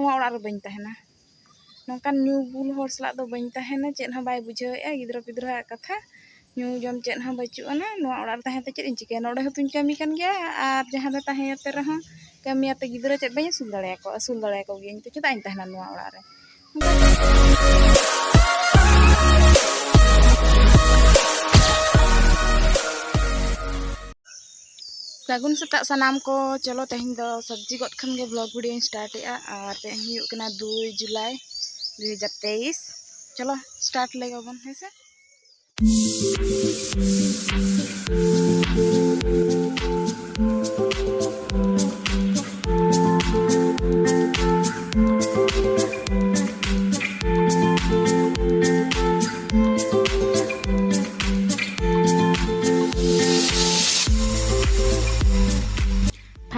नुआ ओड़ा रे बाई तहना नौकान न्यू बुल हर सला दो बाई तहना चेद हं बाय बुझावेआ गिद्रा पिद्रा कथा न्यू जम चेद हं बचुआना नुआ ओड़ा रे तहते चेद इन चिका नोडे हतुन कमी कान गया आर जहां रे तहते रह कमियाते गिद्रा चेद बाई असूल दाड़े को गिया तो चेदा इन तहना नुआ ओड़ा रे सागुन सेता सनाम को चलो तेहन दो सब्जी गद खन गे ब्लॉग वीडियो स्टार्ट और तेहन हुयुग कना 2 जुलाई 2023 चलो स्टार्ट लेगा बन है से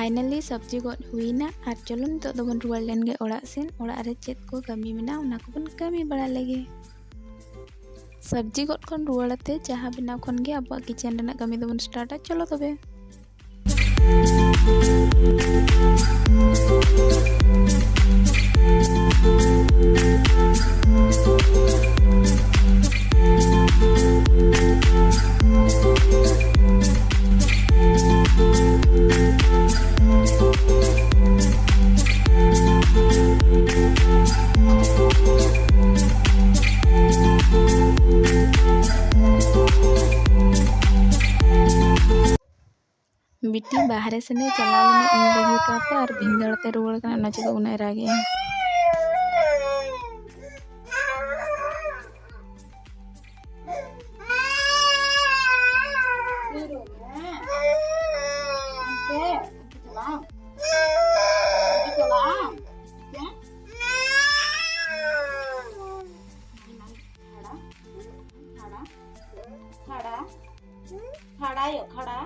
फाइनली सब्जी गद हुईना और चलो नितो दो बन रुवाड़ लेन गे ओड़ा सेन ओड़ा रे चेद को कमी मेना उना को बन कमी बड़ा लगे सब्जी गद खन रुवाड़ते जहाँ बिना खन गे अब किचन रेना कमी दो बन स्टार्ट चलो तबे बिटी बाहरे सेने चला लेने इन लगी काते और भिंगड़ते रुवाड़ कना ना चिका उना रागे खड़ा यो खड़ा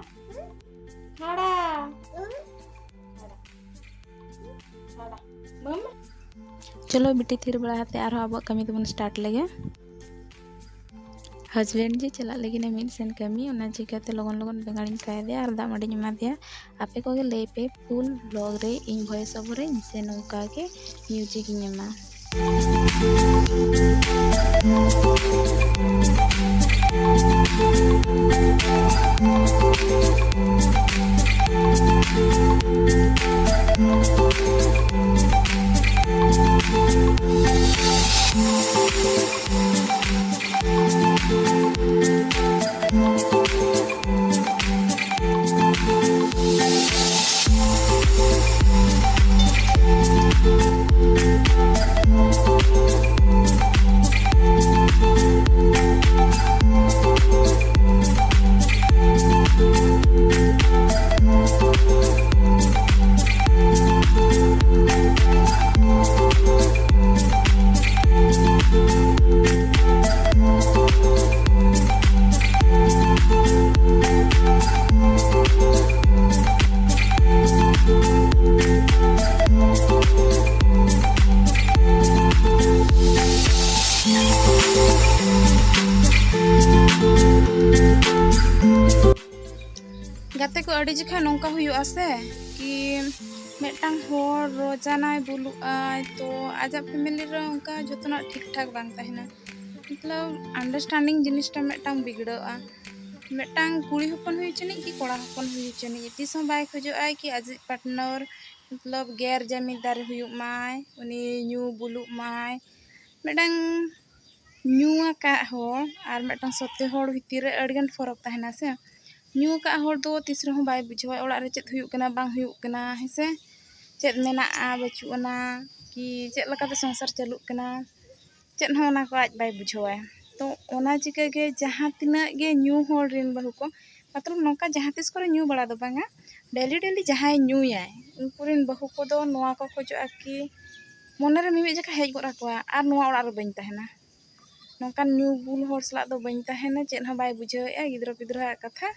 खड़ा खड़ा मम्मा चलो बेटी थिर बड़ा हाते आरो अब कमी तो स्टार्ट लगे हस्बैंड जी चला लगे ने मिन सेन कमी उना चिकाते लगन लगन बेगाड़ी काय दे और दा मडी मा दिया आपे को ले पे फुल ब्लॉग रे इन वॉइस ओवर रे से नौका के म्यूजिक नेमा गाते को अड़ी जखा नौका हुआ से कि मेटांग होर रोजाना बुलुआय तो आजा फैमिली रे उनका जोतना ठीक ठाक बांग तहना मतलब अंडरस्टैंडिंग जिनिसटा मेटांग बिगड़ोआ मेटांग कुड़ी हपन हुई चनी कि कोड़ा हपन हुई चनी तीस बाय खोजोआय कि आज पार्टनर मतलब गैर जमींदार हुयुग माय उनी न्यू बुलुग माय मेटांग न्यूआ का होर और मेटांग सत्य होर भितर रे अड़गन फरक तहना से न्यू का होर दो तीसरे हूँ बाय बुझावा ओड़ा रे चेद हुयुग कना बांग हुयुग कना हेसे चेद मेनाआ बचुअना कि चेद लकाते संसार चालुग कना चेद होना को आज बाय बुझावा तो ओना चिका के जहाँ तिना गे न्यू होर रिन बहु को मतलब नौका जहाँ तीस करे न्यू बड़ा दो बांगा डेली डेली जहाँ न्यूयाय उनको रिन बहु को दो नोआ को खोजोआ कि मोने रे मिमि जका हेज गोरा कोआ आर नोआ ओड़ा रे बाई तहना नौकान न्यू बुल हर सला दो बाई तहना चेद हं बाय बुझावेआ गिद्रा पिद्रा कथा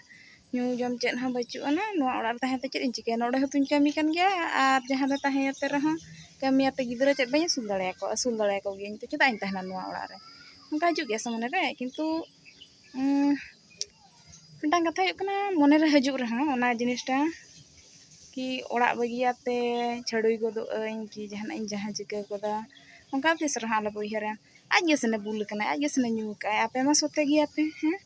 न्यू जम चेद हं बचुआना नुआ ओड़ा रे तहते चेद इन चिका नोडे हतुन कमी कान गया और जहां रे तहते रह कमियाते गिद्रा चेद बाई असूल दाड़े को गिया तो चेदा इन तहना नुआ ओड़ा रे उनका हजू गया से मने रे किंतु मिटांग कथा हुयुग कना मने रे हजू रहा ओना जिनिसटा कि ओड़ा बगियाते छड़ुई गोदों कि जहाना इन जहाँ चिका गोदा उनका तीस रहा आलो उयहरा आज गे सेने बुल कना आज गे सेने न्यू का आपे मा सोते गिया पे हैं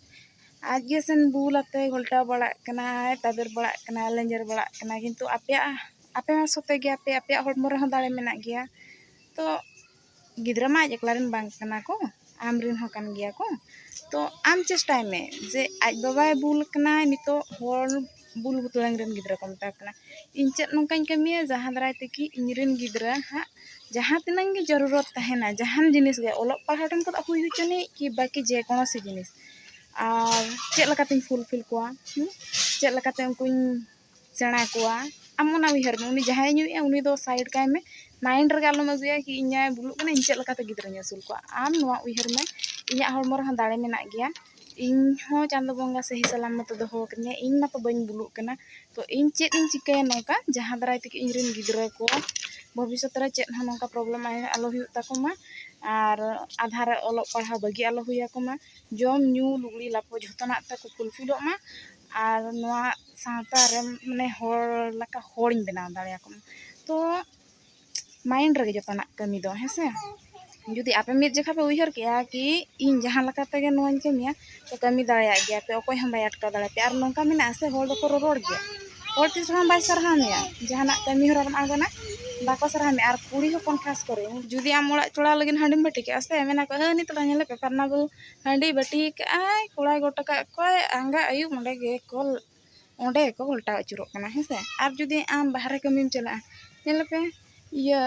आज गे सेन बुलाते घोल्टा बड़ा कना ताबेर बड़ा कना लेंजर बड़ा कना किंतु आपे मा सोते गिया पे आपे हड़मो रहा दाड़े मेना गिया तो गिद्रा मा एकलारेन बांग कना को आमरिन हो कान गिया को तो आम चेष्टाय में जे आज बाबाय बुल कना नितो होर बुल बुतलांग रेन गिद्रा को मता कना इन चेत नोंकाñ कमिया जहां दराय ते कि इनरेन गिद्रा हा जहां तिनांग गे जरूरत तहना जहान जिनिस गे ओलक पढ़ाटन को हुई हुचने कि बाकी जे कोनो सी जिनिस और चेत लकाते फुलफिल कोआ चेत लकाते उनकुñ सेणा कोआ आम ओना उयहर में उनी जहां न्यूया उनी दो साइड काय में माइंड रे आलम अगुया कि इnya बुलुक कना इन चेत लकाते गिद्रा न्यासुल कोआ आम नोआ उयहर में इnya हड़मो रहा दाड़े मेना गिया इन हो चांदो बंगा सही सलामत दोहो कन्या इन मतो बኝ बुलुक कना तो इन चेत इन चिकाया नोका जहां दराय ते इन रेन गिद्रा को भविष्यत रे चेत हन नोका प्रॉब्लम आलो हुयु ताकोमा और आधार ओलक पढ़ा बगी आलो हुयाकोमा जम न्यू लुगड़ी लापो झोतनाक ताको फुलफिलोग मा और नोआ सावता रे माने होर लका होड़िन बनाव दाड़ेयाकोमा तो माइंड रे जतनाक कमी दो हेसे जुदी आपे मित जखा पे उयहर किया कि इन जहां लकाते गे नोन कमिया तो कमी दाड़ेया गया पे ओकोय हम बाय अटका दाड़े पे और नोंका मेना से होड़ दको रोड़ गया होड़ तिस हम बाय सरहा मेया जहाना कमी होर आगोना बाको सरहा में और कुड़ी होपन खास करे जुदी आम ओड़ा चोड़ा लगिन हांडी बटी के आसे मेना को हनी तला नेले पे परना बहू हांडी बटी के आय कोड़ा गोटका कोय आंगा आयु मंडे गे कल ओंडे को उल्टा अचुरो कना हेसे और जुदी आम बाहर कमीम चला नेले पे ये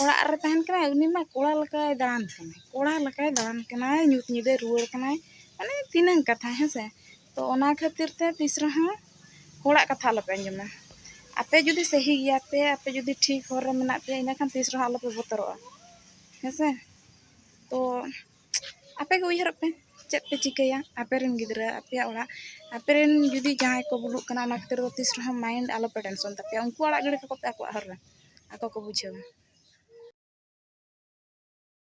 ओड़ा रे तहन कना उनी मा कोड़ा लकाय दाड़ान कना न्यूत निदे रुवर कना माने तिनंग कथा हेसे तो ओना खातिर ते तीस रहा होड़ा कथा लपे अंजमा आपे जुदी सही गया पे आपे जुदी ठीक होर रे मेना पे इना खान तीस रहा आलोपे बोतरोआ हेसे तो आपे के उयहर पे चेत पे चिकया आपे रेन गिद्रा आपे ओड़ा आपे रेन जुदी जहां को बुलुक कना ना खातिर तीस रहा माइंड आलोपे टेंशन तापे उनको ओड़ा गड़े को पे आको हर रे आको को बुझेवा।